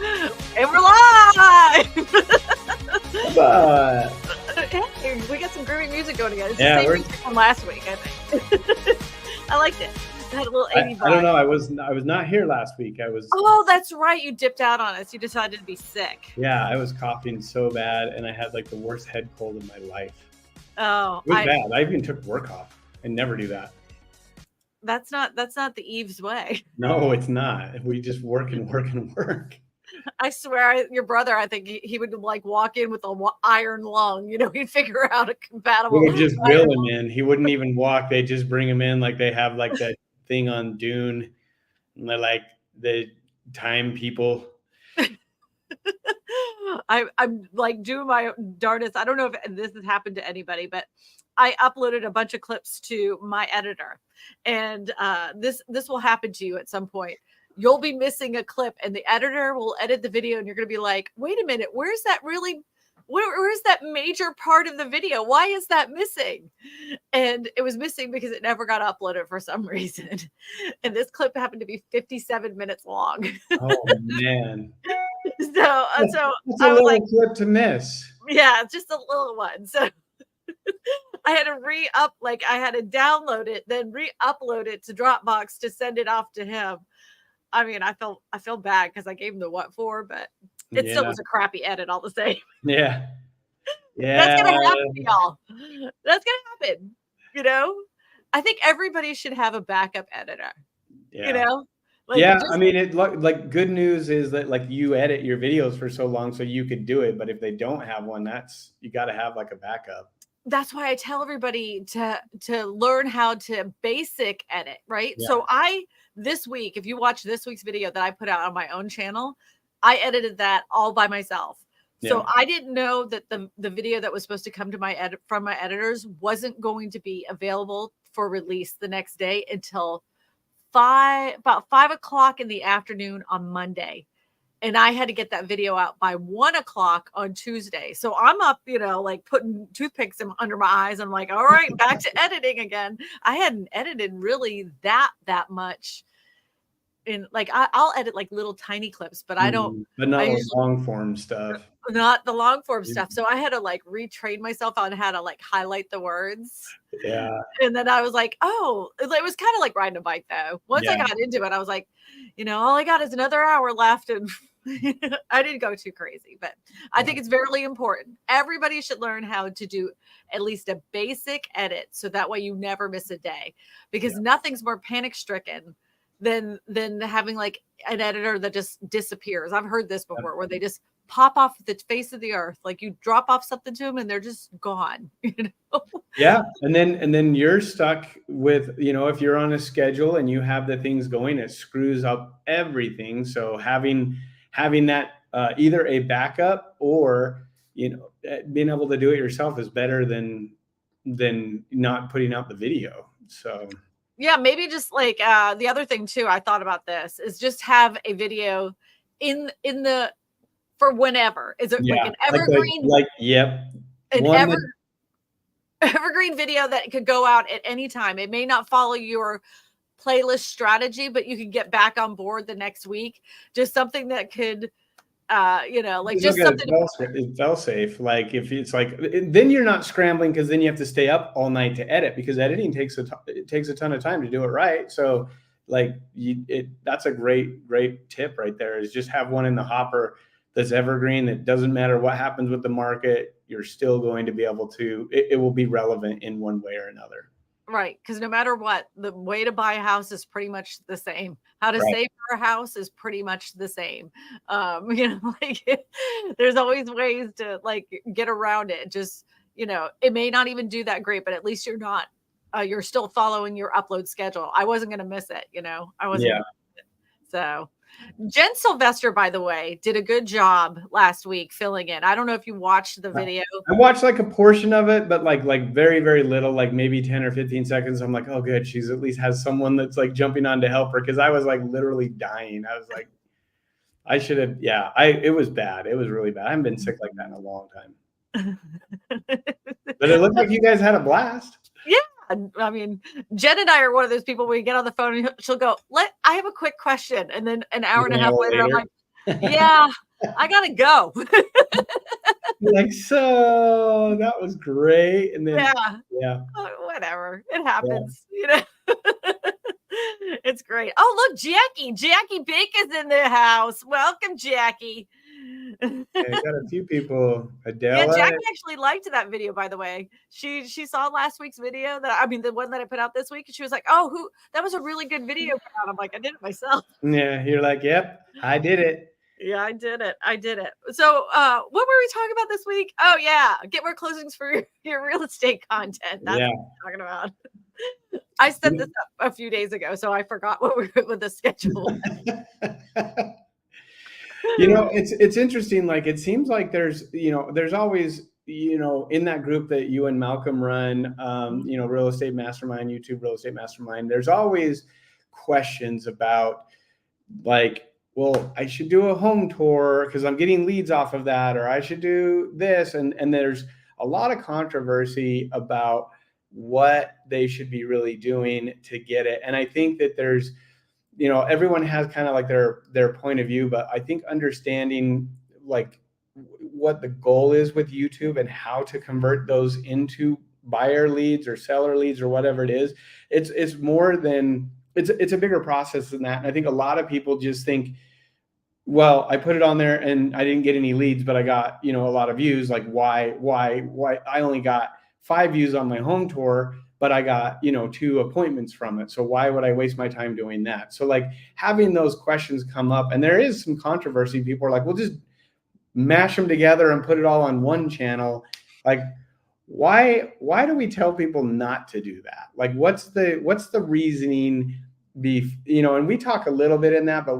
And we're live! Hey, we got some groovy music going again. It's the same music from last week, I think. I liked it. It had a little 80s vibe. I don't know. I was not here last week. Oh, that's right. You dipped out on us. You decided to be sick. Yeah, I was coughing so bad, and I had like the worst head cold in my life. Oh, it was bad. I even took work off. I never do that. That's not the Eve's way. No, it's not. We just work and work and work. I swear, your brother, I think he would like walk in with an iron lung. You know, he'd figure out a compatible. We would just wheel him in. He wouldn't even walk. They just bring him in like they have like that thing on Dune, and they're like the time people. I'm like doing my darndest. I don't know if this has happened to anybody, but I uploaded a bunch of clips to my editor, and this will happen to you at some point. You'll be missing a clip, and the editor will edit the video, and you're going to be like, "Wait a minute, where's that major part of the video? Why is that missing?" And it was missing because it never got uploaded for some reason. And this clip happened to be 57 minutes long. Oh man! So it's a little like, clip to miss. Yeah, just a little one. So I had to I had to download it, then re-upload it to Dropbox to send it off to him. I mean, I feel bad because I gave him the what for, but it still was a crappy edit all the same. Yeah. That's gonna happen to y'all. That's gonna happen. You know, I think everybody should have a backup editor. Yeah. You know. Like I mean, it like good news is that like you edit your videos for so long so you could do it, but if they don't have one, you got to have like a backup. That's why I tell everybody to learn how to basic edit, right? Yeah. So this week, if you watch this week's video that I put out on my own channel, I edited that all by myself. Yeah. So I didn't know that the video that was supposed to come to from my editors wasn't going to be available for release the next day until about 5 o'clock in the afternoon on Monday. And I had to get that video out by 1 o'clock on Tuesday. So I'm up, like putting toothpicks under my eyes. I'm like, all right, back to editing again. I hadn't edited really that much. In like, I'll edit like little tiny clips, but I don't. But not long form stuff. Not the long form stuff. So I had to like retrain myself on how to like highlight the words. Yeah. And then I was like, oh, it was kind of like riding a bike though. Once I got into it, I was like, all I got is another hour left. And I didn't go too crazy, but I think it's very important. Everybody should learn how to do at least a basic edit. So that way you never miss a day, because nothing's more panic stricken than having like an editor that just disappears. I've heard this before where they just pop off the face of the earth. Like you drop off something to them and they're just gone. Yeah. And then you're stuck with, if you're on a schedule and you have the things going, it screws up everything. So having that either a backup or, being able to do it yourself is better than not putting out the video. So yeah, maybe just like the other thing too, I thought about this is just have a video in the for whenever. Is it like an evergreen? Evergreen video that could go out at any time. It may not follow your playlist strategy, but you can get back on board the next week. Just something that could just something it fell safe. Like if it's like, then you're not scrambling because then you have to stay up all night to edit, because editing takes a ton of time to do it right. So like that's a great tip right there, is just have one in the hopper that's evergreen. That doesn't matter what happens with the market, you're still going to be able to, it will be relevant in one way or another. Right. Because no matter what, the way to buy a house is pretty much the same. How to save for a house is pretty much the same. There's always ways to like get around it. Just, it may not even do that great, but at least you're not, you're still following your upload schedule. I wasn't going to miss it. I wasn't. Gonna miss it. So Jen Sylvester, by the way, did a good job last week filling in. I don't know if you watched the video. I watched like a portion of it, but like very, very little, like maybe 10 or 15 seconds. I'm like, oh, good. She's at least has someone that's like jumping on to help her. Cause I was like literally dying. I was like, I should have. Yeah, it was bad. It was really bad. I haven't been sick like that in a long time. But it looked like you guys had a blast. Yeah. I mean, Jen and I are one of those people where you get on the phone and she'll go, I have a quick question. And then an hour and a half later, I'm like, Yeah, I gotta go. Like, so that was great. And then, Yeah. yeah, Whatever. It yeah. happens, you know. It's great. Oh, look, Jackie. Jackie Bacon's in the house. Welcome, Jackie. I got a few people, Yeah, Adela. Jackie actually liked that video, by the way. She saw last week's video the one that I put out this week, and she was like, "Oh, who that was a really good video." I'm like, "I did it myself." Yeah, you're like, yep, I did it. Yeah, I did it. I did it. So, what were we talking about this week? Oh, yeah, get more closings for your real estate content. That's Yeah. what we're talking about. I set this up a few days ago, so I forgot what the schedule. It's interesting. Like, it seems like there's always, in that group that you and Malcolm run, Real Estate Mastermind, YouTube Real Estate Mastermind, there's always questions about, like, well, I should do a home tour because I'm getting leads off of that, or I should do this. And there's a lot of controversy about what they should be really doing to get it. And I think that there's, everyone has kind of like their point of view, but I think understanding like what the goal is with YouTube and how to convert those into buyer leads or seller leads or whatever it is, it's more than it's a bigger process than that. And I think a lot of people just think, well, I put it on there and I didn't get any leads, but I got, a lot of views. Like, why I only got 5 views on my home tour, but I got, 2 appointments from it. So why would I waste my time doing that? So, like, having those questions come up, and there is some controversy. People are like, well, just mash them together and put it all on one channel. Like, why do we tell people not to do that? Like, what's the reasoning and we talk a little bit in that, but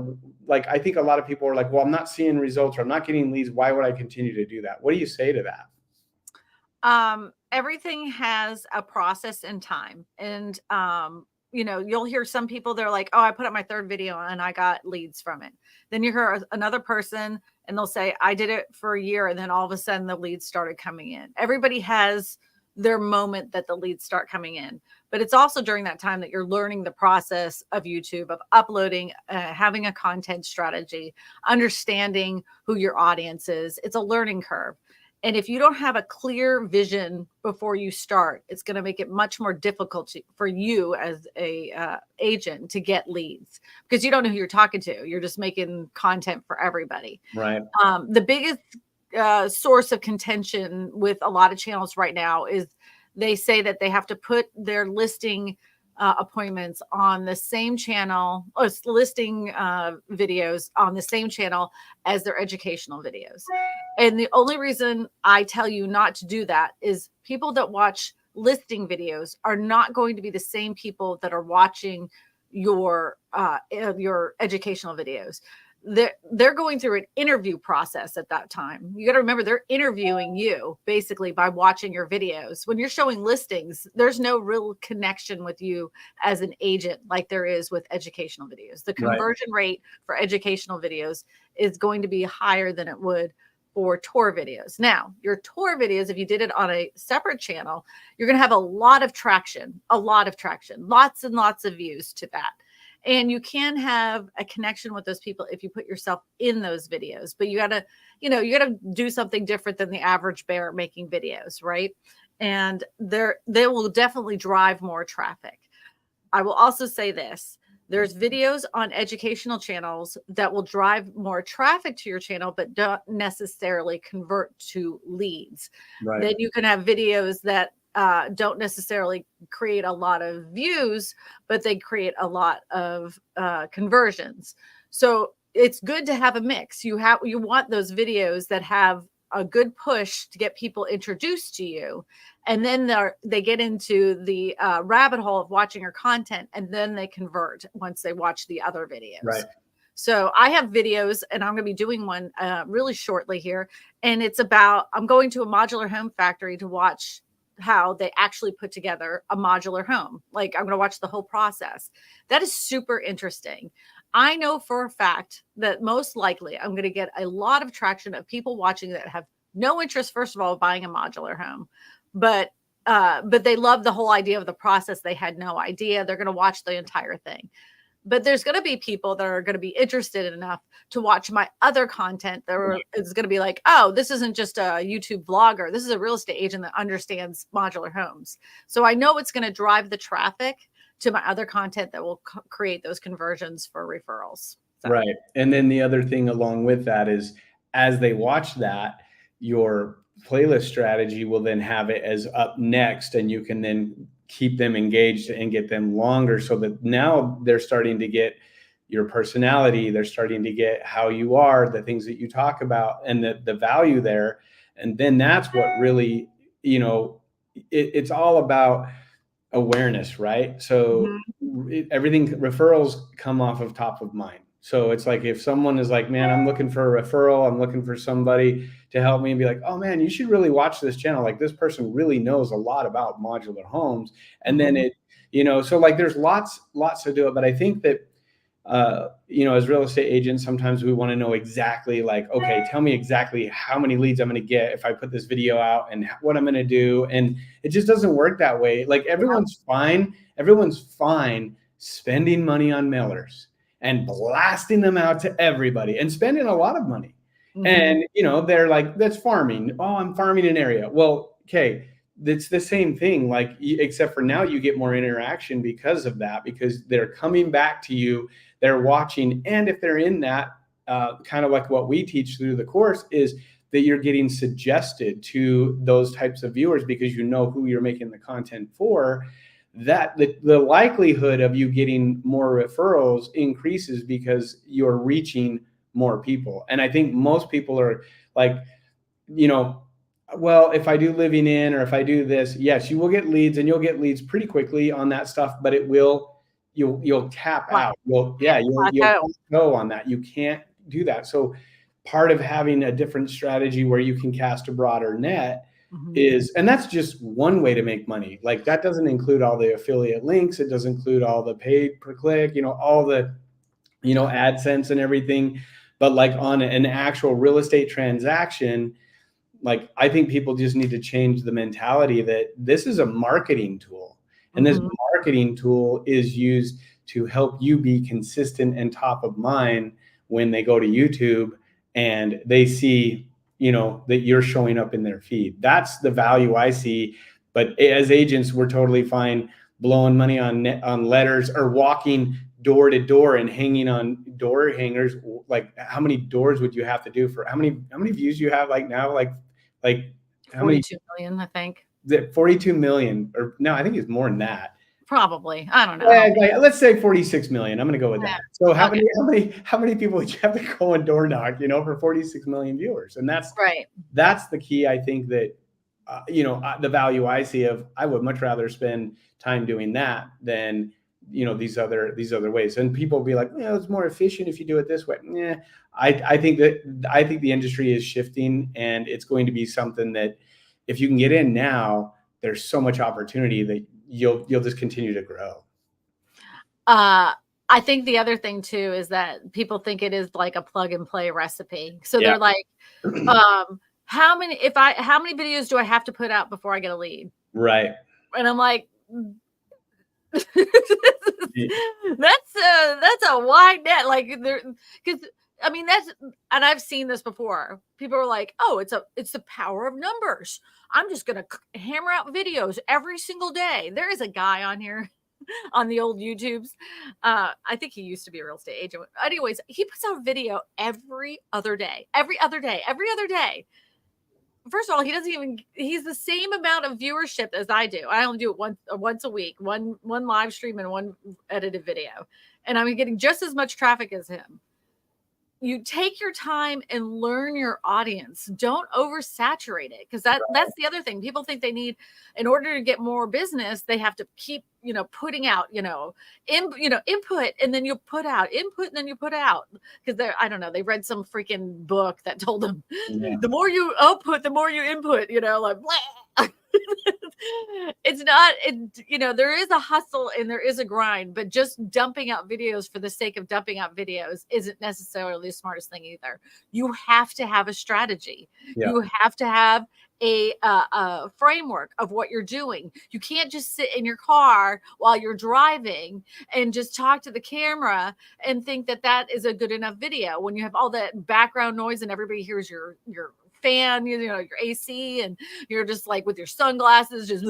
like, I think a lot of people are like, well, I'm not seeing results or I'm not getting leads. Why would I continue to do that? What do you say to that? Everything has a process and time. And you'll hear some people, they're like, oh, I put up my 3rd video and I got leads from it. Then you hear another person and they'll say, I did it for a year, and then all of a sudden the leads started coming in. Everybody has their moment that the leads start coming in. But it's also during that time that you're learning the process of YouTube, of uploading, having a content strategy, understanding who your audience is. It's a learning curve. And if you don't have a clear vision before you start, it's going to make it much more difficult for you as a agent to get leads, because you don't know who you're talking to. You're just making content for everybody. Right. The biggest source of contention with a lot of channels right now is they say that they have to put their listing appointments on the same channel, or listing videos on the same channel as their educational videos. And the only reason I tell you not to do that is people that watch listing videos are not going to be the same people that are watching your educational videos. They're going through an interview process at that time. You got to remember, they're interviewing you basically by watching your videos. When you're showing listings, there's no real connection with you as an agent like there is with educational videos. The conversion rate for educational videos is going to be higher than it would for tour videos. Now, your tour videos, if you did it on a separate channel, you're going to have a lot of traction, lots and lots of views to that. And you can have a connection with those people if you put yourself in those videos, but you gotta do something different than the average bear making videos, right? And they will definitely drive more traffic. I will also say this: there's videos on educational channels that will drive more traffic to your channel, but don't necessarily convert to leads. Right. Then you can have videos that don't necessarily create a lot of views, but they create a lot of conversions. So it's good to have a mix. You want those videos that have a good push to get people introduced to you, and then they get into the rabbit hole of watching your content, and then they convert once they watch the other videos. Right. So I have videos, and I'm going to be doing one really shortly here, and it's about, I'm going to a modular home factory to watch how they actually put together a modular home. Like, I'm going to watch the whole process. That is super interesting. I know for a fact that most likely I'm going to get a lot of traction of people watching that have no interest, first of all, buying a modular home, but they love the whole idea of the process. They had no idea. They're going to watch the entire thing. But there's going to be people that are going to be interested enough to watch my other content that is going to be like, oh, this isn't just a YouTube vlogger. This is a real estate agent that understands modular homes. So I know it's going to drive the traffic to my other content that will create those conversions for referrals. So. Right. And then the other thing along with that is, as they watch that, your playlist strategy will then have it as up next, and you can then keep them engaged and get them longer, so that now they're starting to get your personality, they're starting to get how you are, the things that you talk about, and the value there. And then that's what really, it's all about awareness, right? So everything, referrals come off of top of mind. So it's like, if someone is like, man, I'm looking for a referral, I'm looking for somebody to help me, and be like, oh man, you should really watch this channel. Like, this person really knows a lot about modular homes. And then it, so like there's lots to do it. But I think that, as real estate agents, sometimes we want to know exactly, like, okay, tell me exactly how many leads I'm going to get if I put this video out, and what I'm going to do. And it just doesn't work that way. Like, everyone's fine spending money on mailers and blasting them out to everybody and spending a lot of money. And, they're like, that's farming. Oh, I'm farming an area. Well, okay, it's the same thing, like, except for now you get more interaction because of that, because they're coming back to you, they're watching. And if they're in that, kind of like what we teach through the course, is that you're getting suggested to those types of viewers because you know who you're making the content for, that the likelihood of you getting more referrals increases because you're reaching more people. And I think most people are like, well, if I do living in, or if I do this, yes, you will get leads, and you'll get leads pretty quickly on that stuff, but you'll tap out. You'll go on that. You can't do that. So part of having a different strategy where you can cast a broader net is, and that's just one way to make money. Like, that doesn't include all the affiliate links. It doesn't include all the paid per click, all the, AdSense and everything. But like, on an actual real estate transaction, like, I think people just need to change the mentality that this is a marketing tool, and this marketing tool is used to help you be consistent and top of mind when they go to YouTube and they see, that you're showing up in their feed. That's the value I see. But as agents, we're totally fine blowing money on letters, or walking door to door and hanging on door hangers. Like, how many doors would you have to do for how many views you have like now? Like how 42 million, I think. 42 million, or no, I think it's more than that. Probably. I don't know. Let's say 46 million. I'm going to go with that. So how many people would you have to go and door knock, for 46 million viewers? And that's right. That's the key. I think that, the value I see of, I would much rather spend time doing that than, these other ways. And people will be like, it's more efficient if you do it this way. Yeah. I think the industry is shifting, and it's going to be something that, if you can get in now, there's so much opportunity that you'll just continue to grow. I think the other thing too is that people think it is like a plug and play recipe. So they're like, how many videos do I have to put out before I get a lead? Right. And I'm like, that's a wide net. Like, because and I've seen this before. People are like, oh, it's the power of numbers. I'm just going to hammer out videos every single day. There is a guy on here on the old YouTubes. I think he used to be a real estate agent. Anyways, he puts out a video every other day. First of all, he's the same amount of viewership as I do. I only do it once a week, one live stream and one edited video. And I'm getting just as much traffic as him. You take your time and learn your audience. Don't oversaturate it, because that's the other thing. People think they need, in order to get more business, they have to keep, putting out, input, and then you put out, input, and then you put out. Because I don't know, they read some freaking book that told them the more you output, the more you input, like, blah. it's not, there is a hustle and there is a grind, but just dumping out videos for the sake of dumping out videos isn't necessarily the smartest thing either. You have to have a strategy. Yeah. You have to have a framework of what you're doing. You can't just sit in your car while you're driving and just talk to the camera and think that that is a good enough video when you have all that background noise and everybody hears your fan, your AC, and you're just like with your sunglasses just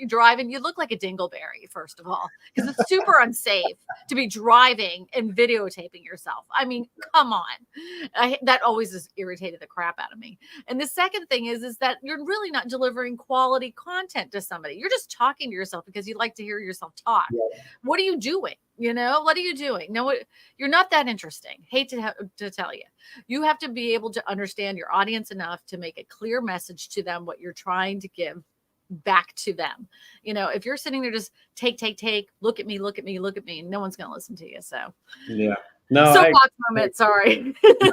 driving. You look like a dingleberry, first of all, because it's super unsafe to be driving and videotaping yourself. I mean, come on. That always has irritated the crap out of me. And the second thing is that you're really not delivering quality content to somebody. You're just talking to yourself because you like to hear yourself talk. Yeah. What are you doing? What are you doing? No, you're not that interesting. Hate to tell you. You have to be able to understand your audience enough to make a clear message to them, what you're trying to give back to them. If you're sitting there just take, look at me, no one's going to listen to you. So yeah. No, soapbox moment. Sorry. No,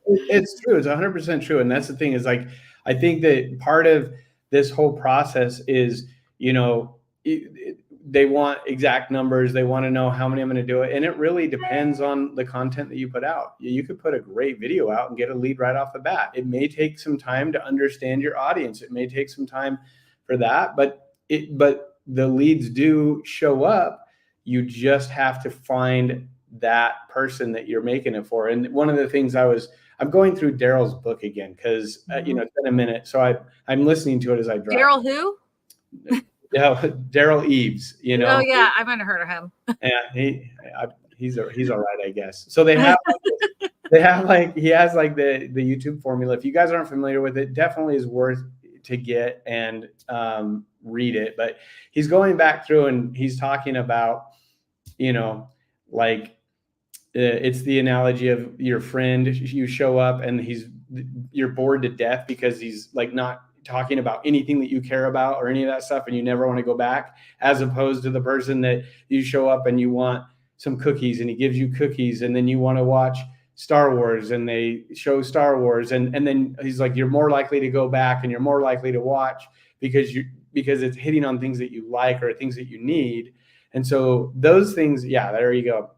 it's true. It's 100% true. And that's the thing is, like, I think that part of this whole process is, they want exact numbers. They want to know how many I'm going to do it. And it really depends on the content that you put out. You could put a great video out and get a lead right off the bat. It may take some time to understand your audience. It may take some time for that, but the leads do show up. You just have to find that person that you're making it for. And one of the things I'm going through Daryl's book again, because, it's been a minute. So I'm listening to it as I drive. Daryl who? Yeah, Daryl Eves, Oh yeah, I might have heard of him. Yeah, he's all right, I guess. So he has like the YouTube formula. If you guys aren't familiar with it, definitely is worth to get and read it. But he's going back through and he's talking about, like it's the analogy of your friend. You show up and you're bored to death because he's like not talking about anything that you care about or any of that stuff, and you never want to go back, as opposed to the person that you show up and you want some cookies and he gives you cookies, and then you want to watch Star Wars and they show Star Wars, and then he's like, you're more likely to go back and you're more likely to watch because it's hitting on things that you like or things that you need. And so those things, yeah, there you go.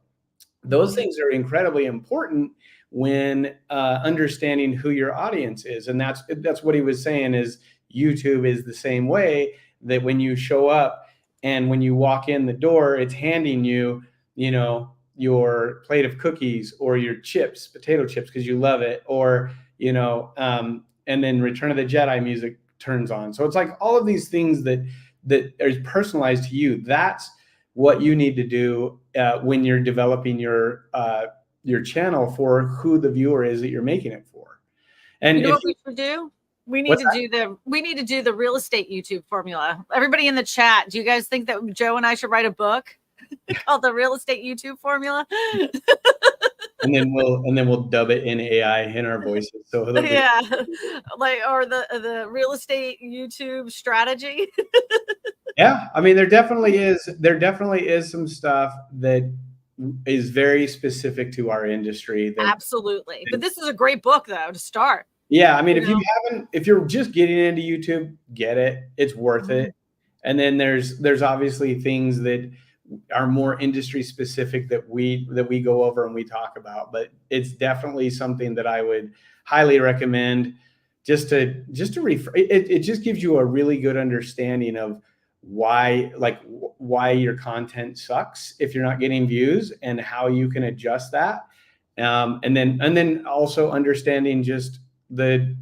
Those things are incredibly important when understanding who your audience is. And that's what he was saying, is YouTube is the same way, that when you show up and when you walk in the door, it's handing you, your plate of cookies or your potato chips, because you love it, or, and then Return of the Jedi music turns on. So it's like all of these things that are personalized to you. That's what you need to do when you're developing your channel for who the viewer is that you're making it for. And what we should do? We need to do the real estate YouTube formula. Everybody in the chat, do you guys think that Joe and I should write a book called the Real Estate YouTube Formula? and then we'll dub it in AI in our voices. So or the real estate YouTube strategy. Yeah, I mean, there definitely is some stuff that is very specific to our industry. Absolutely. But this is a great book though to start. Yeah, I mean, if you're just getting into YouTube, get it. It's worth it. And then there's obviously things that are more industry specific that we go over and we talk about, but it's definitely something that I would highly recommend just to refer. It just gives you a really good understanding of why your content sucks if you're not getting views, and how you can adjust that. And then also understanding just the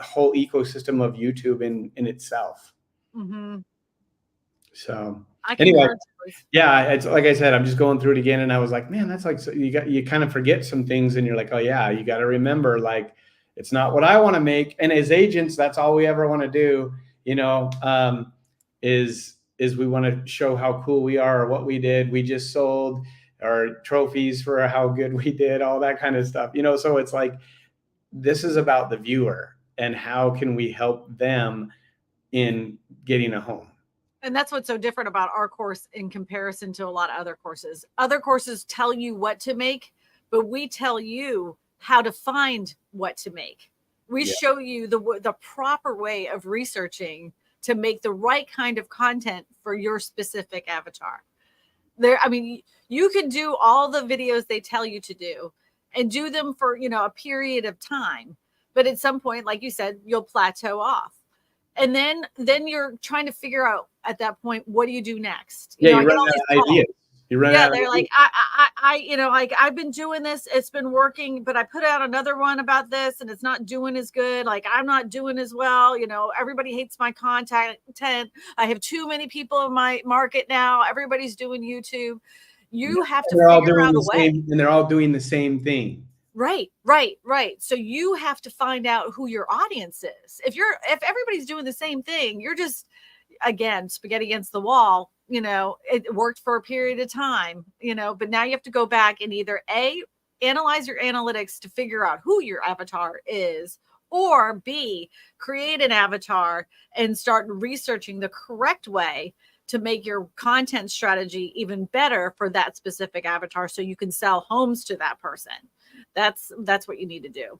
whole ecosystem of YouTube in itself. Mm-hmm. So anyway, yeah, it's like I said, I'm just going through it again, and I was like, man, that's like, so you kind of forget some things, and you're like, oh yeah, you got to remember, like, it's not what I want to make. And as agents, that's all we ever want to do, is we want to show how cool we are, or what we did. We just sold our trophies for how good we did, all that kind of stuff, so it's like, this is about the viewer and how can we help them in getting a home. And that's what's so different about our course in comparison to a lot of other courses. Other courses tell you what to make, but we tell you how to find what to make. We show you the proper way of researching to make the right kind of content for your specific avatar. I mean, you can do all the videos they tell you to do and do them for, a period of time. But at some point, like you said, you'll plateau off. And then you're trying to figure out at that point, what do you do next? You run out of ideas. You run out of they're like, I've been doing this. It's been working, but I put out another one about this and it's not doing as good. Like, I'm not doing as well. Everybody hates my content. I have too many people in my market now. Everybody's doing YouTube. You have to figure out a way. And they're all doing the same thing. Right. So you have to find out who your audience is. If everybody's doing the same thing, you're just, again, spaghetti against the wall. It worked for a period of time, but now you have to go back and either A, analyze your analytics to figure out who your avatar is, or B, create an avatar and start researching the correct way to make your content strategy even better for that specific avatar so you can sell homes to that person. That's what you need to do.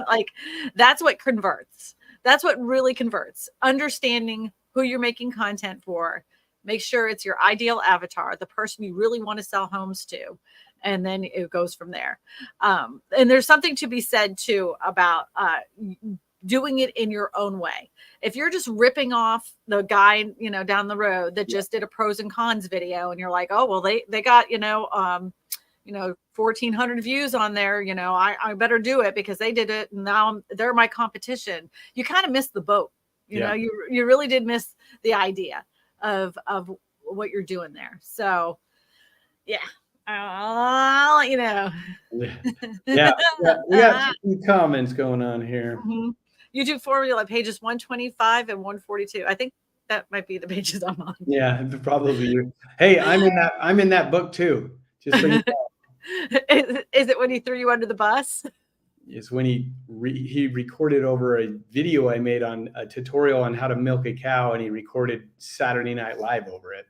Like, that's what converts. That's what really converts. Understanding who you're making content for. Make sure it's your ideal avatar, the person you really want to sell homes to. And then it goes from there. And there's something to be said too about doing it in your own way. If you're just ripping off the guy, down the road that just did a pros and cons video, and you're like, oh, well, they got, 1,400 views on there, I better do it because they did it. And now they're my competition. You kind of missed the boat. You really did miss the idea of what you're doing there. So yeah, I'll let you know. Yeah. We got some comments going on here. Mm-hmm. YouTube formula pages 125 and 142. I think that might be the pages I'm on. Yeah, probably. Hey, I'm in that book too. Just so you know. Is it when he threw you under the bus? It's when he recorded over a video I made on a tutorial on how to milk a cow, and he recorded Saturday Night Live over it.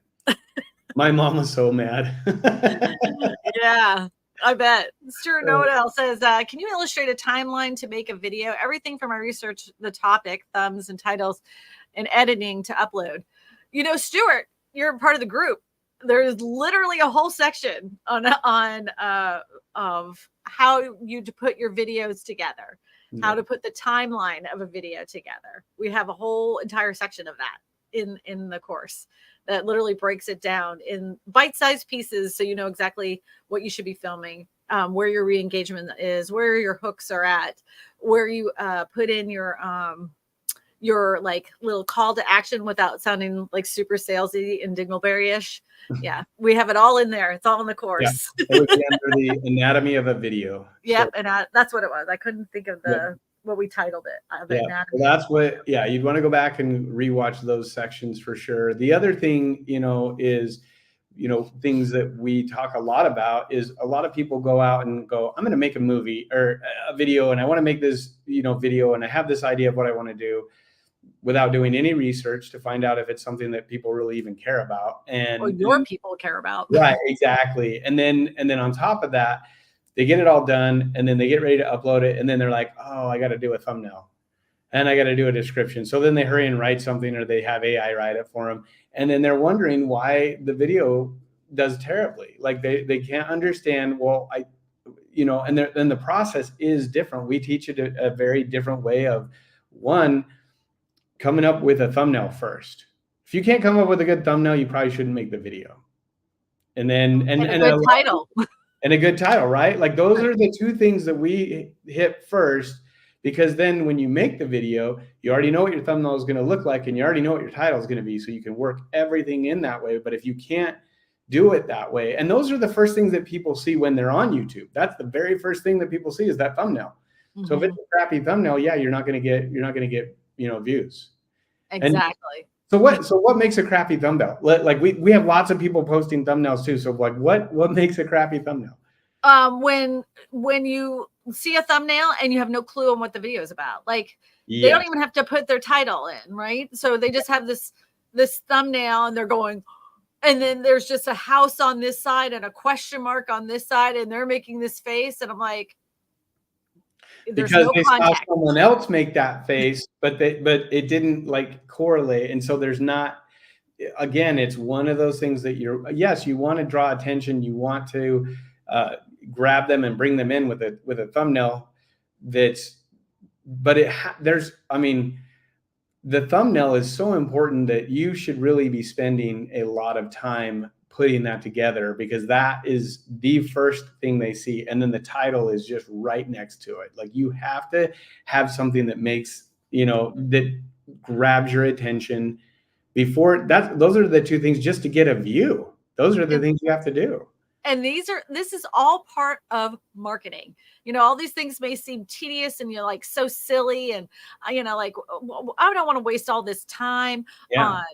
My mom was so mad. Yeah, I bet. Stuart Noel says, can you illustrate a timeline to make a video? Everything from my research, the topic, thumbs and titles, and editing to upload. Stuart, you're part of the group. There's literally a whole section on of how you to put your videos together, how to put the timeline of a video together. We have a whole entire section of that in the course that literally breaks it down in bite-sized pieces, so you know exactly what you should be filming, where your re-engagement is, where your hooks are at, where you put in your like little call to action without sounding like super salesy and Dingleberry-ish. Yeah, we have it all in there. It's all in the course. Yeah, it would be under the anatomy of a video. Yep, so. And that's what it was. I couldn't think of what we titled it. Well, that's what. Yeah, you'd want to go back and rewatch those sections for sure. The other thing, is, things that we talk a lot about is a lot of people go out and go, I'm going to make a movie or a video, and I want to make this, video, and I have this idea of what I want to do, without doing any research to find out if it's something that people really even care about. And your people care about. Right, exactly. And then on top of that, they get it all done, and then they get ready to upload it, and then they're like, oh, I got to do a thumbnail, and I got to do a description. So then they hurry and write something, or they have AI write it for them, and then they're wondering why the video does terribly. Like they can't understand. Well, and the process is different. We teach it a very different way of coming up with a thumbnail first. If you can't come up with a good thumbnail, you probably shouldn't make the video. And then a good title. And a good title, right? Like those are the two things that we hit first, because then when you make the video, you already know what your thumbnail is going to look like, and you already know what your title is going to be, so you can work everything in that way. But if you can't do it that way, and those are the first things that people see when they're on YouTube. That's the very first thing that people see is that thumbnail. Mm-hmm. So if it's a crappy thumbnail, you're not going to get views. Exactly. And so what makes a crappy thumbnail? Like we have lots of people posting thumbnails too. So like what makes a crappy thumbnail? When you see a thumbnail and you have no clue on what the video is about, like they don't even have to put their title in, right? So they just have this thumbnail and they're going, and then there's just a house on this side and a question mark on this side, and they're making this face, and I'm like, there's because no they saw context. someone else make that face, but it didn't like correlate. And so there's not, again, it's one of those things that yes, you want to draw attention. You want to grab them and bring them in with a thumbnail but I mean, the thumbnail is so important that you should really be spending a lot of time putting that together, because that is the first thing they see. And then the title is just right next to it. Like, you have to have something that makes, that grabs your attention before that. Those are the two things just to get a view. Those are the things you have to do. And this is all part of marketing. All these things may seem tedious and you're like so silly, and like, I don't want to waste all this time on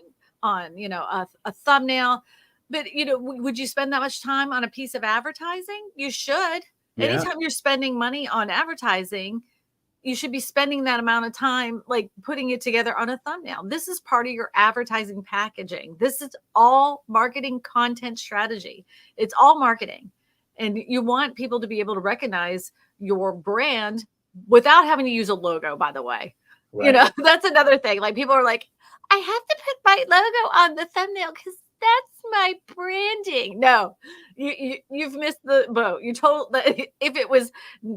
a thumbnail. But would you spend that much time on a piece of advertising? You should. Yeah. Anytime you're spending money on advertising, you should be spending that amount of time like putting it together on a thumbnail. This is part of your advertising packaging. This is all marketing content strategy. It's all marketing. And you want people to be able to recognize your brand without having to use a logo, by the way. Right. That's another thing. Like, people are like, I have to put my logo on the thumbnail because that's my branding. No, you've missed the boat. You told that if it was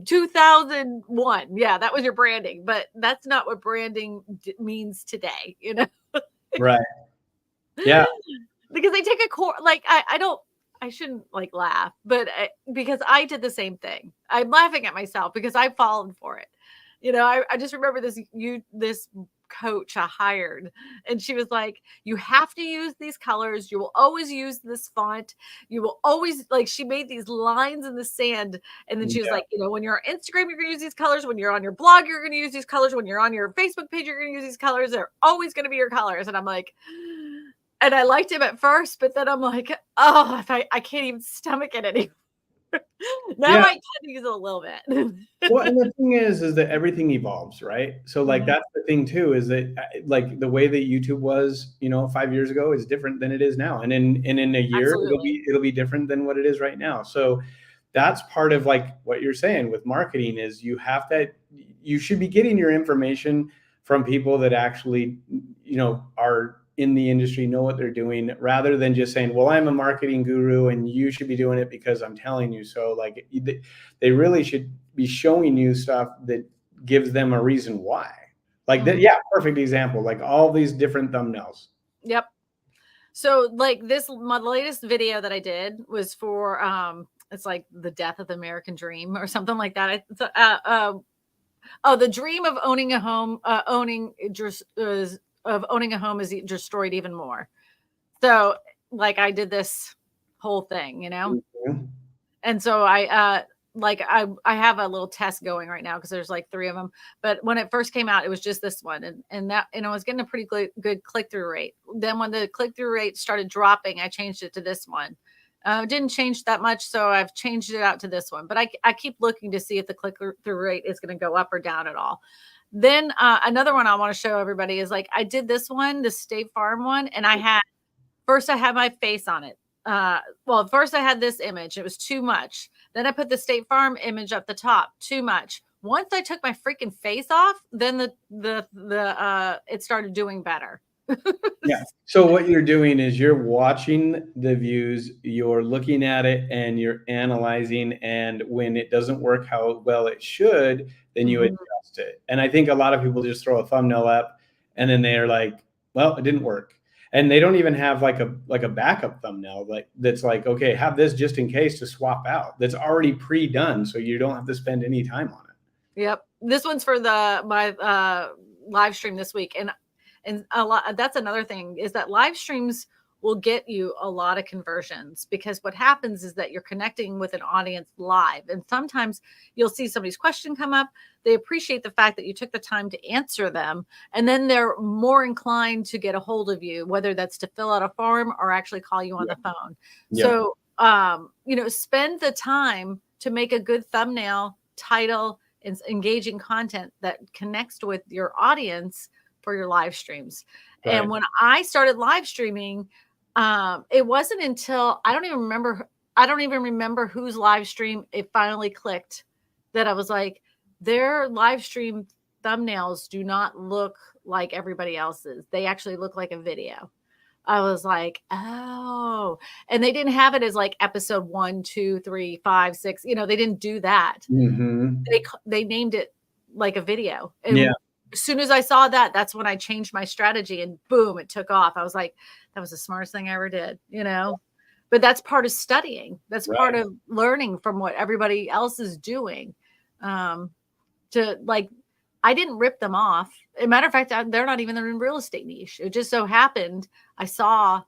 2001, yeah, that was your branding, but that's not what branding means today, Right. Yeah. Because they take a course, like, I shouldn't like laugh, but because I did the same thing. I'm laughing at myself because I've fallen for it. I just remember this coach I hired, and she was like, you have to use these colors. You will always use this font. You will always, like, she made these lines in the sand. And then she was like, when you're on Instagram, you're going to use these colors. When you're on your blog, you're going to use these colors. When you're on your Facebook page, you're going to use these colors. They're always going to be your colors. And I'm like, and I liked him at first, but then I'm like, oh, I can't even stomach it anymore. Now I tend to use it a little bit. Well, and the thing is that everything evolves, right? So like, that's the thing too, is that like the way that YouTube was, 5 years ago is different than it is now. And in a year, it'll be different than what it is right now. So that's part of like what you're saying with marketing is you should be getting your information from people that actually, are in the industry, know what they're doing, rather than just saying, well, I'm a marketing guru and you should be doing it because I'm telling you so. Like, they really should be showing you stuff that gives them a reason why. Like that. Yeah. Perfect example. Like all these different thumbnails. Yep. So like my latest video that I did was for, it's like the death of the American dream or something like that. The dream of owning a home, owning a home is destroyed even more. So like, I did this whole thing, and so I have a little test going right now because there's like 3 of them. But when it first came out, it was just this one, and I was getting a pretty good click-through rate. Then when the click-through rate started dropping, I changed it to this one. Didn't change that much, so I've changed it out to this one. But I keep looking to see if the click-through rate is going to go up or down at all. Then another one I want to show everybody is like, I did this one, the State Farm one, and I had my face on it. First I had this image. It was too much. Then I put the State Farm image up the top. Too much. Once I took my freaking face off, then it started doing better. Yeah. So what you're doing is you're watching the views, you're looking at it, and you're analyzing. And when it doesn't work how well it should, then you adjust it. And I think a lot of people just throw a thumbnail up and then they're like, well, it didn't work. And they don't even have like a backup thumbnail that's like, okay, have this just in case to swap out. That's already pre-done, so you don't have to spend any time on it. Yep. This one's for my live stream this week. And that's another thing, is that live streams will get you a lot of conversions, because what happens is that you're connecting with an audience live. And sometimes you'll see somebody's question come up. They appreciate the fact that you took the time to answer them. And then they're more inclined to get a hold of you, whether that's to fill out a form or actually call you on the phone. Yeah. So, spend the time to make a good thumbnail, title, and engaging content that connects with your audience for your live streams. Right. And when I started live streaming, it wasn't until I don't even remember whose live stream it finally clicked that I was like, their live stream thumbnails do not look like everybody else's. They actually look like a video. I was like, oh, and they didn't have it as like episode 1, 2, 3, 5, 6. You know, they didn't do that. Mm-hmm. They named it like a video. And Yeah. as soon as I saw that, that's when I changed my strategy, and boom, it took off. I was like, that was the smartest thing I ever did, you know? But that's part of studying. That's Right. part of learning from what everybody else is doing. To like, I didn't rip them off. As a matter of fact, they're not even in the real estate niche. It just so happened I saw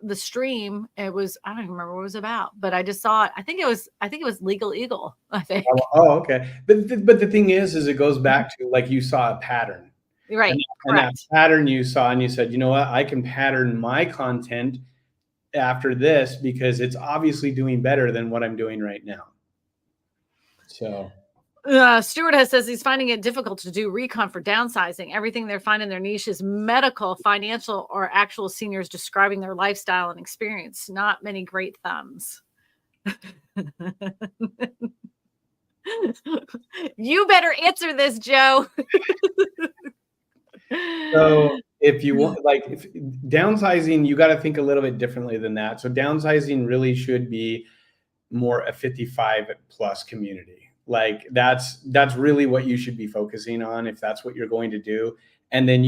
the stream. It was, I don't even remember what it was about, but I just saw it. I think it was Legal Eagle, I think. Oh, okay. But the thing is it goes back to, like, you saw a pattern. Right. And that pattern you saw, and you said, you know what, I can pattern my content after this because it's obviously doing better than what I'm doing right now. So Stuart says he's finding it difficult to do recon for downsizing. Everything they're finding their niche is medical, financial, or actual seniors describing their lifestyle and experience. Not many great thumbs. You better answer this, Joe. So if you want, like, if downsizing, you got to think a little bit differently than that. So downsizing really should be more a 55 plus community. Like that's really what you should be focusing on if that's what you're going to do. And then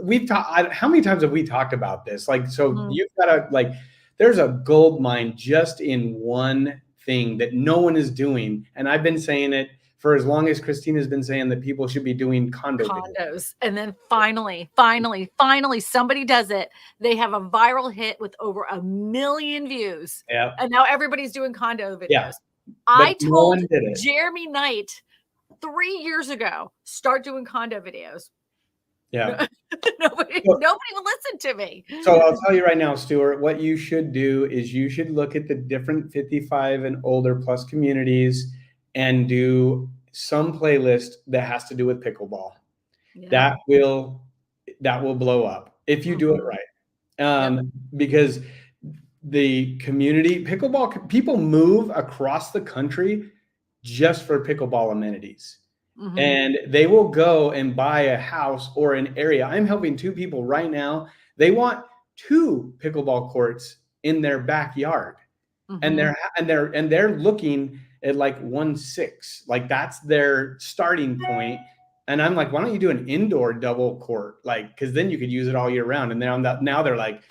we've talked, how many times have we talked about this? Like, so you've got to, like, there's a gold mine just in one thing that no one is doing. And I've been saying it for as long as Christina's been saying that people should be doing condos. And then finally, somebody does it. They have a viral hit with over 1 million views. Yeah. And now everybody's doing condo videos. Yeah. I told Jeremy Knight 3 years ago, start doing condo videos. Yeah. Nobody will listen to me. So I'll tell you right now, Stuart, what you should do is you should look at the different 55 and older plus communities and do some playlist that has to do with pickleball. Yeah. That will blow up if you do it right. Because the community pickleball, people move across the country just for pickleball amenities. Mm-hmm. And they will go and buy a house or an area. I'm helping 2 people right now. They want 2 pickleball courts in their backyard. Mm-hmm. And they're looking at like 1.6, like that's their starting point. And I'm like, why don't you do an indoor double court? Like, because then you could use it all year round. And now they're like,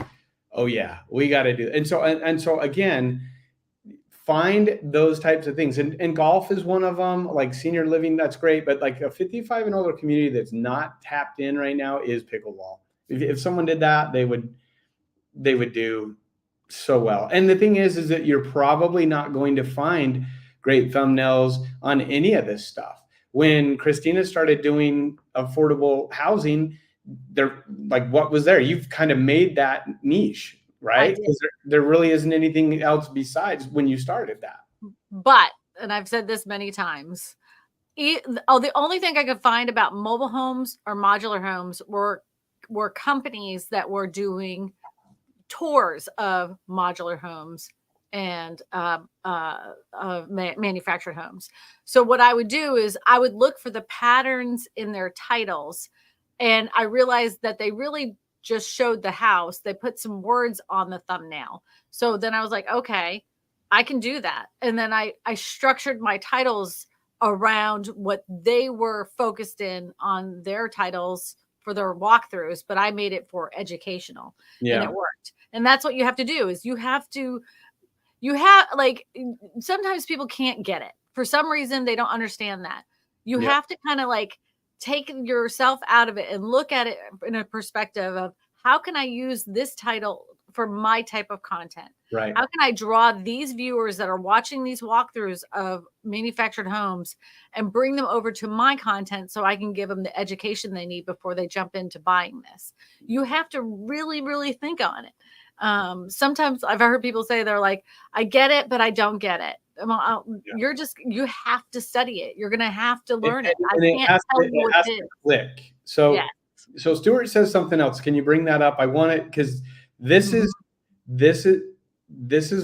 oh yeah, we got to do it. And so again, find those types of things. And golf is one of them, like senior living, that's great. But like a 55 and older community that's not tapped in right now is pickleball. If someone did that, they would do so well. And the thing is that you're probably not going to find great thumbnails on any of this stuff. When Christina started doing affordable housing, there, like, what was there? You've kind of made that niche, right? Because there really isn't anything else besides when you started that. But, and I've said this many times, the only thing I could find about mobile homes or modular homes were companies that were doing tours of modular homes and manufactured homes. So what I would do is I would look for the patterns in their titles, and I realized that they really just showed the house. They put some words on the thumbnail. So then I was like, okay, I can do that. And then I structured my titles around what they were focused in on their titles for their walkthroughs, but I made it for educational. And it worked. And that's what you have to do is you have like, sometimes people can't get it. For some reason, they don't understand that. You have to kind of like take yourself out of it and look at it in a perspective of how can I use this title for my type of content? Right. How can I draw these viewers that are watching these walkthroughs of manufactured homes and bring them over to my content so I can give them the education they need before they jump into buying this? You have to really, really think on it. Sometimes I've heard people say, they're like, I get it, but I don't get it. You have to study it. You're going to have to learn it. It has to click. So Stuart says something else. Can you bring that up? I want it because this is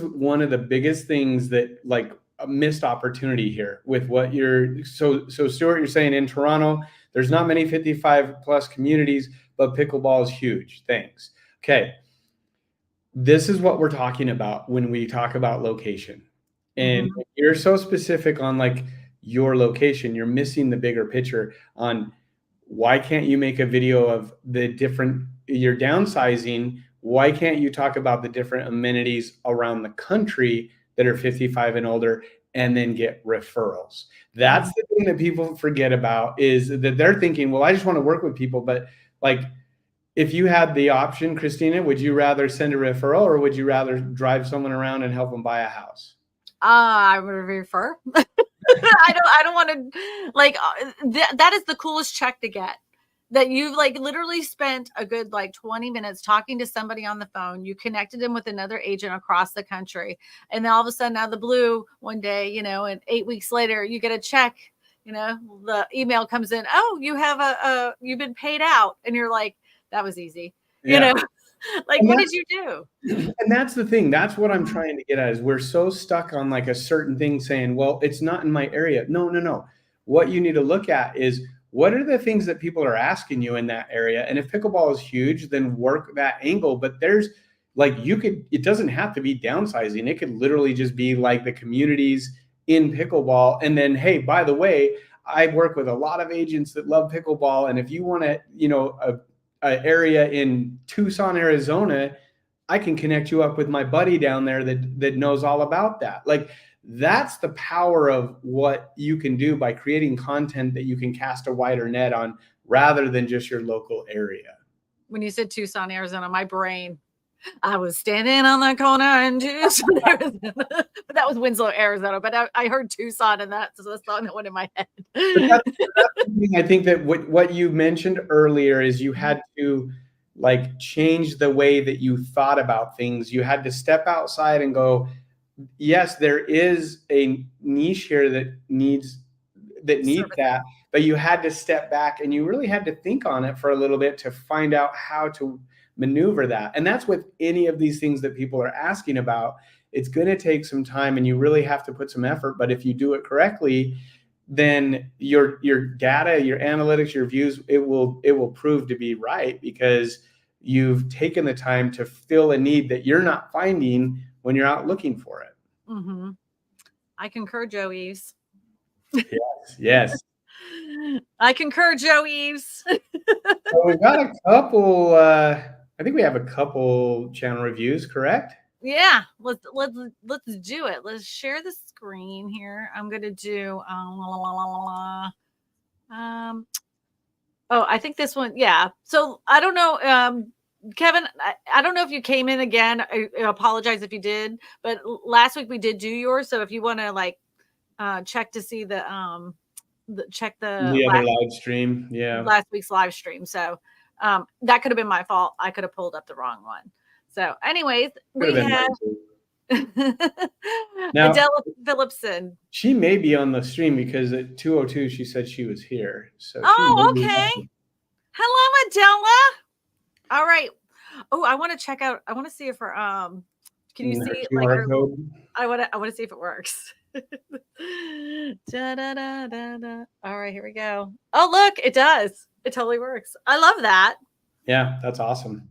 one of the biggest things that, like, a missed opportunity here with what you're, so Stuart, you're saying in Toronto, there's not many 55 plus communities, but pickleball is huge. Thanks. Okay. This is what we're talking about when we talk about location. And you're so specific on like your location, you're missing the bigger picture on why can't you make a video of the different, you're downsizing. Why can't you talk about the different amenities around the country that are 55 and older and then get referrals? That's the thing that people forget about, is that they're thinking, well, I just want to work with people. But like, if you had the option, Christina, would you rather send a referral or would you rather drive someone around and help them buy a house? I would refer. I don't want to, like, that is the coolest check to get, that you've like literally spent a good like 20 minutes talking to somebody on the phone. You connected them with another agent across the country. And then all of a sudden out of the blue one day, you know, and 8 weeks later, you get a check, you know, the email comes in. Oh, you have you've been paid out. And you're like, that was easy. You know, like, what did you do? And that's the thing. That's what I'm trying to get at, is we're so stuck on like a certain thing saying, well, it's not in my area. No. What you need to look at is, what are the things that people are asking you in that area? And if pickleball is huge, then work that angle. But there's like, it doesn't have to be downsizing. It could literally just be like the communities in pickleball. And then, hey, by the way, I work with a lot of agents that love pickleball. And if you want to, you know, a area in Tucson, Arizona, I can connect you up with my buddy down there that knows all about that. Like, that's the power of what you can do by creating content that you can cast a wider net on, rather than just your local area. When you said Tucson, Arizona, my brain, I was standing on the corner in Tucson, Arizona. But that was Winslow, Arizona. But I heard Tucson, and that's the song that went in my head. That's the thing. I think that what you mentioned earlier is you had to like change the way that you thought about things. You had to step outside and go, yes, there is a niche here that needs that, but you had to step back and you really had to think on it for a little bit to find out how to maneuver that. And that's with any of these things that people are asking about. It's going to take some time and you really have to put some effort. But if you do it correctly, then your data, your analytics, your views, it will prove to be right, because you've taken the time to fill a need that you're not finding when you're out looking for it. I concur, Joe Eves. Yes. I concur, Joe Eves. So we've got a couple, I think we have a couple channel reviews, correct? Yeah, let's do it. Let's share the screen here. I'm gonna do oh, I think this one, yeah. So I don't know, Kevin, I don't know if you came in again. I apologize if you did, but last week we did do yours. So if you want to like check to see the other live stream, last week's live stream. So that could have been my fault. I could have pulled up the wrong one. So anyways, we have now, Adela Phillipson. She may be on the stream because at 2:02 she said she was here. So okay. Hello, Adela. All right. Oh, I want to check out. I want to see if her can you see like her code? I want to see if it works. Da, da, da, da, da. All right, here we go. Oh, look, it does. It totally works. I love that. Yeah, that's awesome.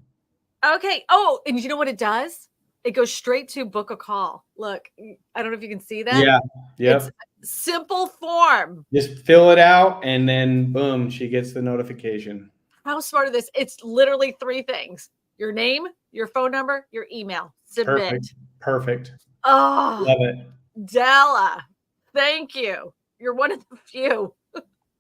Okay. Oh, and you know what it does? It goes straight to book a call. Look, I don't know if you can see that. Yeah. Yep. It's simple form. Just fill it out and then boom, she gets the notification. How smart is this? It's literally 3 things: your name, your phone number, your email. Submit. Perfect. Oh, love it. Della, thank you. You're one of the few.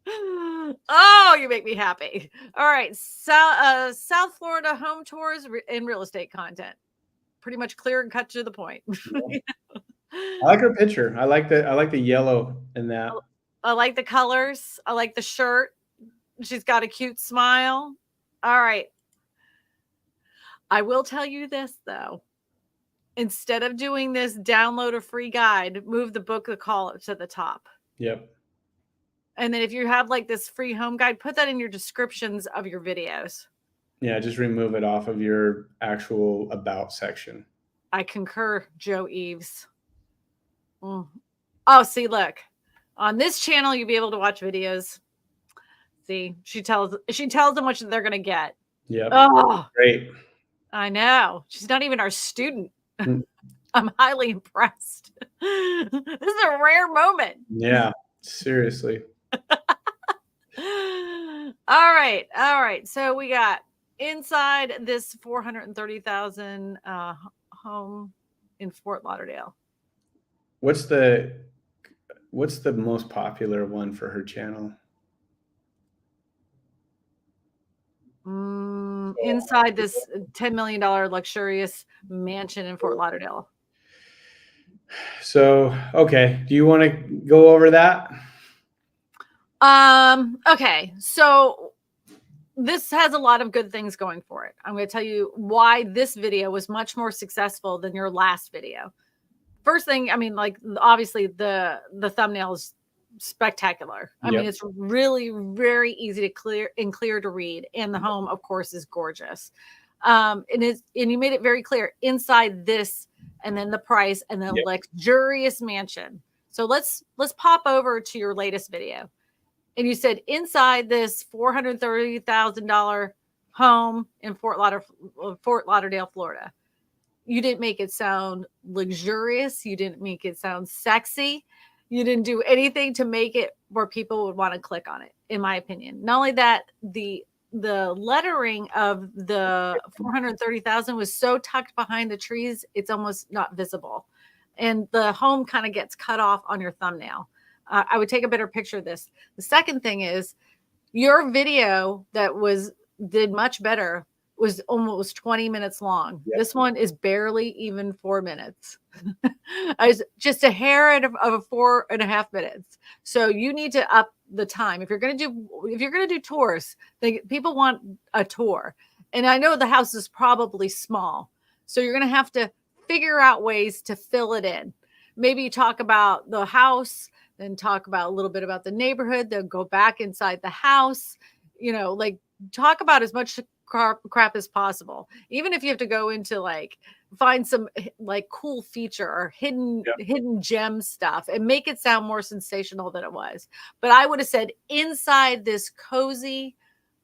Oh, you make me happy. All right. So, South Florida home tours and real estate content. Pretty much clear and cut to the point. Yeah. I like her picture. I like the yellow in that. I like the colors. I like the shirt. She's got a cute smile. All right. I will tell you this though. Instead of doing this download a free guide, move the book the call to the top. Yep. And then if you have like this free home guide, put that in your descriptions of your videos. Yeah, just remove it off of your actual about section. I concur, Joe Eves. Oh, see, look, on this channel, you'll be able to watch videos. See, she tells them what they're going to get. Yep. Oh, Great. I know. She's not even our student. Mm. I'm highly impressed. This is a rare moment. Yeah, seriously. All right. All right. So we got inside this 430,000 home in Fort Lauderdale. What's the most popular one for her channel? Inside this $10 million luxurious mansion in Fort Lauderdale. So, okay. Do you want to go over that? Okay. So this has a lot of good things going for it. I'm going to tell you why this video was much more successful than your last video. First thing, I mean, like, obviously the thumbnail is spectacular. I mean, it's really very easy to clear to read, and the home, of course, is gorgeous. And you made it very clear inside this, and then the price, and then luxurious mansion. So let's pop over to your latest video. And you said inside this $430,000 home in Fort Lauderdale, Florida. You didn't make it sound luxurious. You didn't make it sound sexy. You didn't do anything to make it where people would want to click on it, in my opinion. Not only that, the lettering of the 430,000 was so tucked behind the trees, it's almost not visible. And the home kind of gets cut off on your thumbnail. I would take a better picture of this. The second thing is your video that did much better was almost 20 minutes long. Yep. This one is barely even 4 minutes. I was just a hair of 4.5 minutes. So you need to up the time. If you're going to do tours, people want a tour. And I know the house is probably small. So you're going to have to figure out ways to fill it in. Maybe talk about the house, then talk about a little bit about the neighborhood, then go back inside the house, like talk about as much crap as possible. Even if you have to go into like find some like cool feature or hidden gem stuff and make it sound more sensational than it was. But I would have said inside this cozy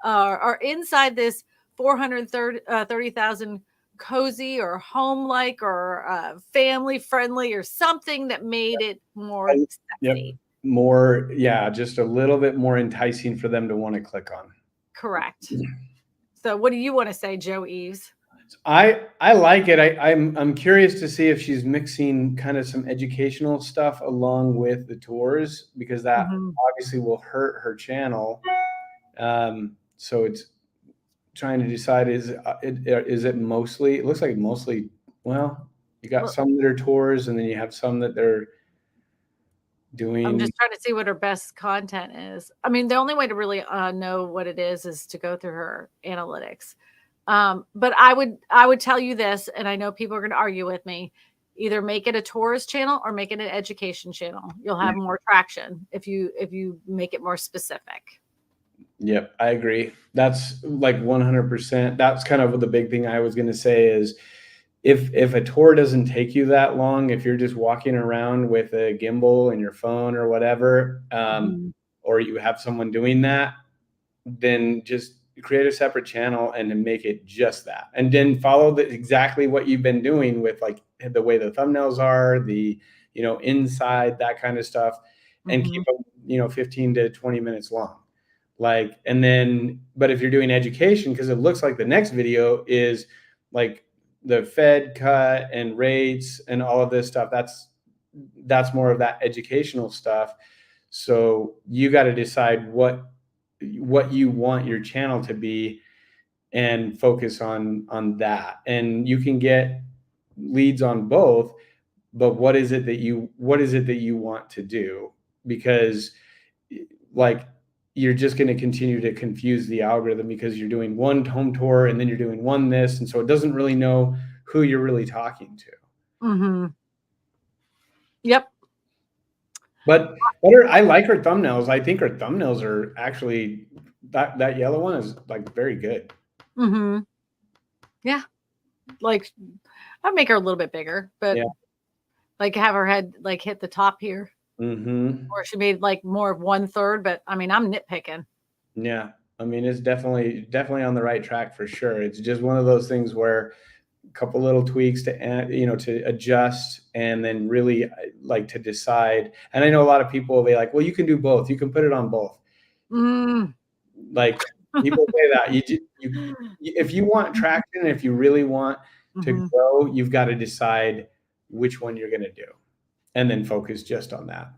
or inside this 430,000 cozy or home-like or family friendly or something that made it more sexy. More, just a little bit more enticing for them to want to click on. Correct. So what do you want to say, Joe Eves? I like it. I'm curious to see if she's mixing kind of some educational stuff along with the tours, because that obviously will hurt her channel. So it's trying to decide, is it mostly, it looks like mostly, well, you got some that are tours and then you have some that they're doing. I'm just trying to see what her best content is. I mean, the only way to really know what it is to go through her analytics. But I would tell you this, and I know people are going to argue with me, either make it a tourist channel or make it an education channel. You'll have more traction if you make it more specific. Yep, I agree. That's like 100%. That's kind of the big thing I was going to say is if a tour doesn't take you that long, if you're just walking around with a gimbal and your phone or whatever, or you have someone doing that, then just create a separate channel and then make it just that. And then follow exactly what you've been doing with like the way the thumbnails are, the, inside, that kind of stuff, and keep them, 15 to 20 minutes long. Like, and then, but if you're doing education, because it looks like the next video is like the Fed cut and rates and all of this stuff, that's more of that educational stuff. So you got to decide what you want your channel to be and focus on that. And you can get leads on both, but what is it that you want to do? Because like, you're just going to continue to confuse the algorithm because you're doing one home tour and then you're doing one this. And so it doesn't really know who you're really talking to. Yep. But I like her thumbnails. I think her thumbnails are actually, that yellow one is like very good. Yeah. Like I'd make her a little bit bigger, but like have her head like hit the top here. or she made like more of 1/3. But I mean, I'm nitpicking. Yeah. I mean, it's definitely on the right track for sure. It's just one of those things where a couple little tweaks to, you know, to adjust and then really like to decide. And I know a lot of people, they like, well, you can do both. You can put it on both. Like people say that if you want traction, if you really want to grow, you've got to decide which one you're going to do and then focus just on that.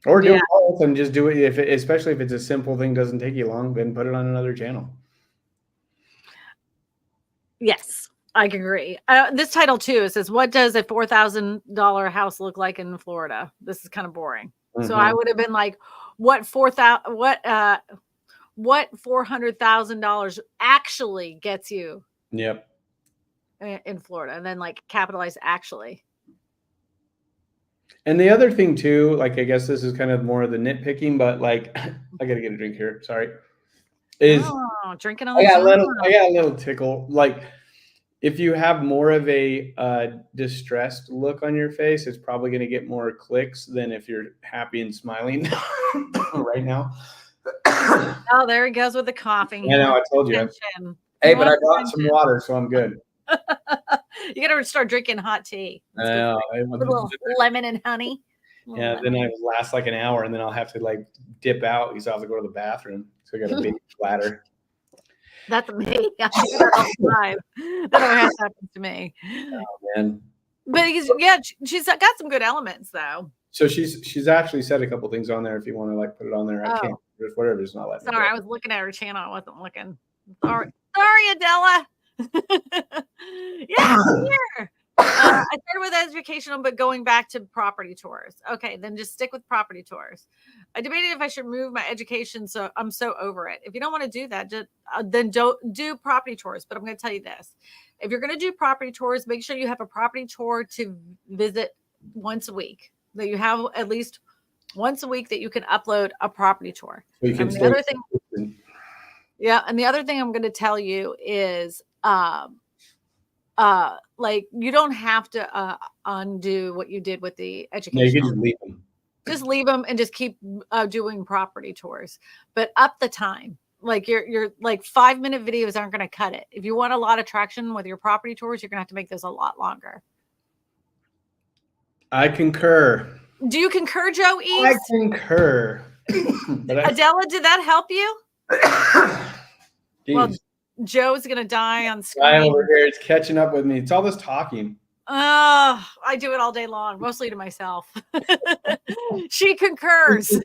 Or do both and just do it. Especially if it's a simple thing, doesn't take you long, then put it on another channel. Yes, I agree. This title too, it says, what does a $4,000 house look like in Florida? This is kind of boring. So I would have been like, what $400,000 actually gets you in Florida, and then like capitalize actually. And the other thing too, like, I guess this is kind of more of the nitpicking, but like, I gotta get a drink here. Sorry. Drinking on the I got a little tickle. Like, if you have more of a distressed look on your face, it's probably going to get more clicks than if you're happy and smiling right now. Oh, there he goes with the coughing. I know, I told you. Hey, but I brought some water, so I'm good. You got to start drinking hot tea. I know. A little lemon and honey. Yeah, then I last like an hour, and then I'll have to like dip out because I'll have to go to the bathroom. So I got a big bladder. That's me. I do that all the time. That always happens to me. Oh man. But she's got some good elements though. So she's actually said a couple things on there. If you want to like put it on there, I can't. Just whatever, it's not letting me. Sorry, I was looking at her channel. I wasn't looking. Sorry, Adela. Yeah, here. I started with educational, but going back to property tours. Okay, then just stick with property tours. I debated if I should move my education, so I'm so over it. If you don't want to do that, then don't do property tours. But I'm going to tell you this. If you're going to do property tours, make sure you have a property tour to visit once a week. That you have at least once a week that you can upload a property tour. So you can and the other thing, and the other thing I'm going to tell you is like you don't have to undo what you did with the education. No, you can just leave them. Just leave them and just keep doing property tours, but up the time. Like your like 5-minute videos aren't going to cut it. If you want a lot of traction with your property tours, you're going to have to make those a lot longer. I concur. Do you concur, Joe Eves? I concur. Adela, did that help you? Well, Joe's gonna die on screen. Guy over here, it's catching up with me. It's all this talking. I do it all day long, mostly to myself. She concurs.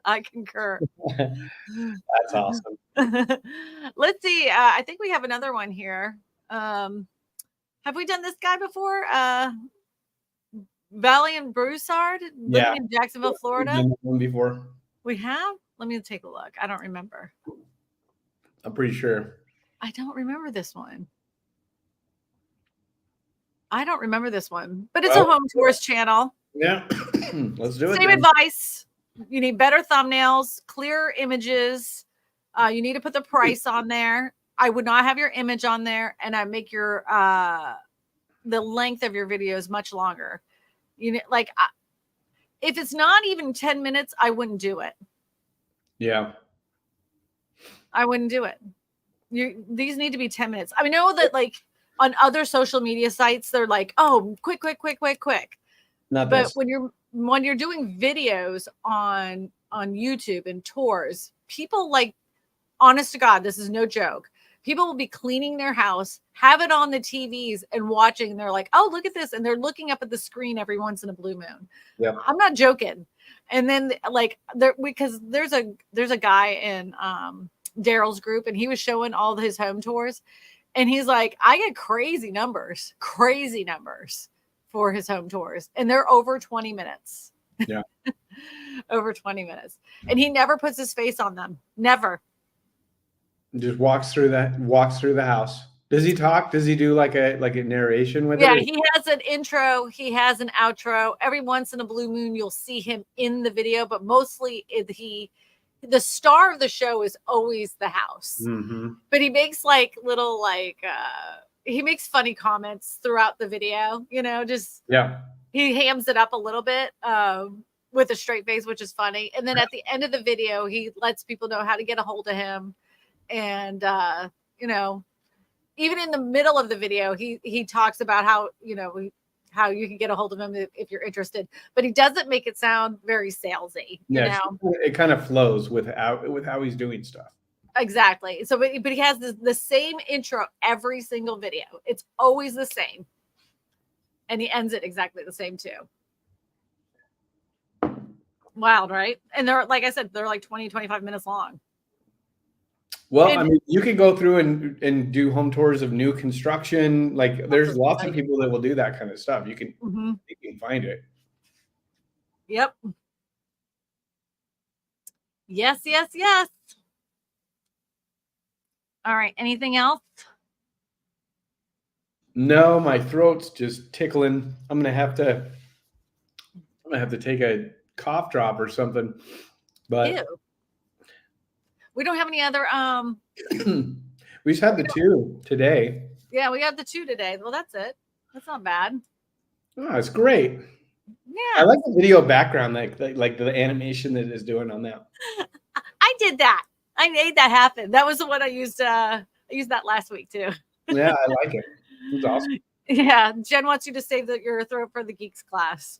I concur. That's awesome. Let's see. I think we have another one here. Have we done this guy before? Valley and Broussard, living in Jacksonville, Florida. We've done one before. We have? Let me take a look. I don't remember. I'm pretty sure. I don't remember this one. But it's a home tours channel. Yeah. Let's do it. Same advice. You need better thumbnails, clear images. You need to put the price on there. I would not have your image on there, and I make your the length of your videos much longer. You know, like if it's not even 10 minutes, I wouldn't do it. Yeah. I wouldn't do it. These need to be 10 minutes. I know that like on other social media sites, they're like, oh, quick. Not but this. when you're doing videos on YouTube and tours, people like, honest to God, this is no joke. People will be cleaning their house, have it on the TVs and watching. And they're like, oh, look at this. And they're looking up at the screen every once in a blue moon. Yeah. I'm not joking. And then like because there's a guy in Daryl's group and he was showing all his home tours. And he's like, I get crazy numbers for his home tours. And they're over 20 minutes. Yeah. Over 20 minutes. And he never puts his face on them. Never. Just walks through the house. Does he talk? Does he do like a narration with it? Yeah, he has an intro. He has an outro. Every once in a blue moon, you'll see him in the video, but mostly the star of the show is always the house. Mm-hmm. But he makes like little he makes funny comments throughout the video, you know, just Yeah. he hams it up a little bit with a straight face, which is funny. And then at the end of the video, he lets people know how to get a hold of him. And, you know, even in the middle of the video, he talks about how, you know, how you can get a hold of him if you're interested, but he doesn't make it sound very salesy. You know? It kind of flows with how he's doing stuff. Exactly. So, but he has the same intro every single video. It's always the same. And he ends it exactly the same too. Wild, right? And they're, like I said, they're like 20, 25 minutes long. Well, I mean, you can go through and do home tours of new construction. Like there's lots of people that will do that kind of stuff. You can find it. Yep. Yes, yes, yes. All right. Anything else? No, my throat's just tickling. I'm gonna have to take a cough drop or something. But ew. We don't have any other we just had the 2 today. Yeah, we got the 2 today. Well, that's it. That's not bad. Oh, it's great. Yeah. I like the video background, like the animation that it's doing on that. I did that. I made that happen. That was the one I used. I used that last week too. Yeah, I like it. It's awesome. Yeah, Jen wants you to save your throat for the Geeks class.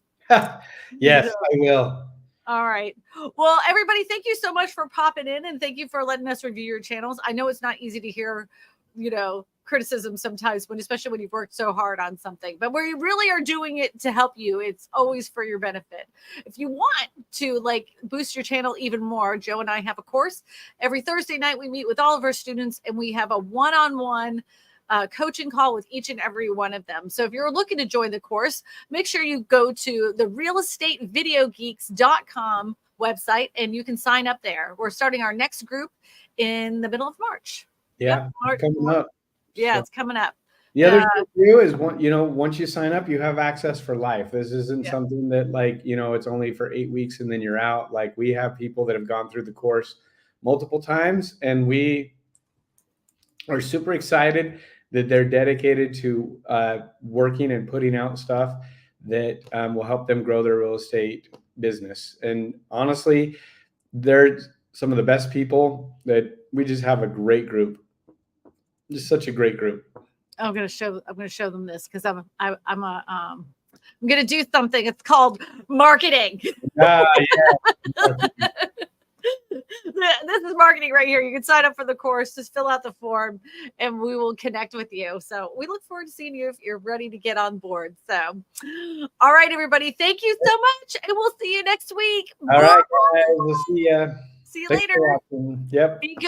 Yes, I will. All right. Well, everybody, thank you so much for popping in, and thank you for letting us review your channels. I know it's not easy to hear, you know, criticism sometimes, especially when you've worked so hard on something, but we really are doing it to help you. It's always for your benefit. If you want to like boost your channel even more, Joe and I have a course every Thursday night. We meet with all of our students and we have a one-on-one coaching call with each and every one of them. So if you're looking to join the course, make sure you go to the realestatevideogeeks.com website and you can sign up there. We're starting our next group in the middle of March. Yeah, March, coming up. Yeah, So, it's coming up. the other thing too is once you sign up, you have access for life. This isn't something that like, it's only for 8 weeks and then you're out. Like we have people that have gone through the course multiple times and we are super excited that they're dedicated to working and putting out stuff that will help them grow their real estate business. And honestly, they're some of the best people that we just have a great group. Just such a great group. I'm gonna show them this because I'm gonna do something. It's called marketing. Yeah. This is marketing right here. You can sign up for the course, just fill out the form and we will connect with you. So we look forward to seeing you if you're ready to get on board. So, all right, everybody. Thank you so much. And we'll see you next week. All right, guys. We'll see you. See you later. Yep. Be good.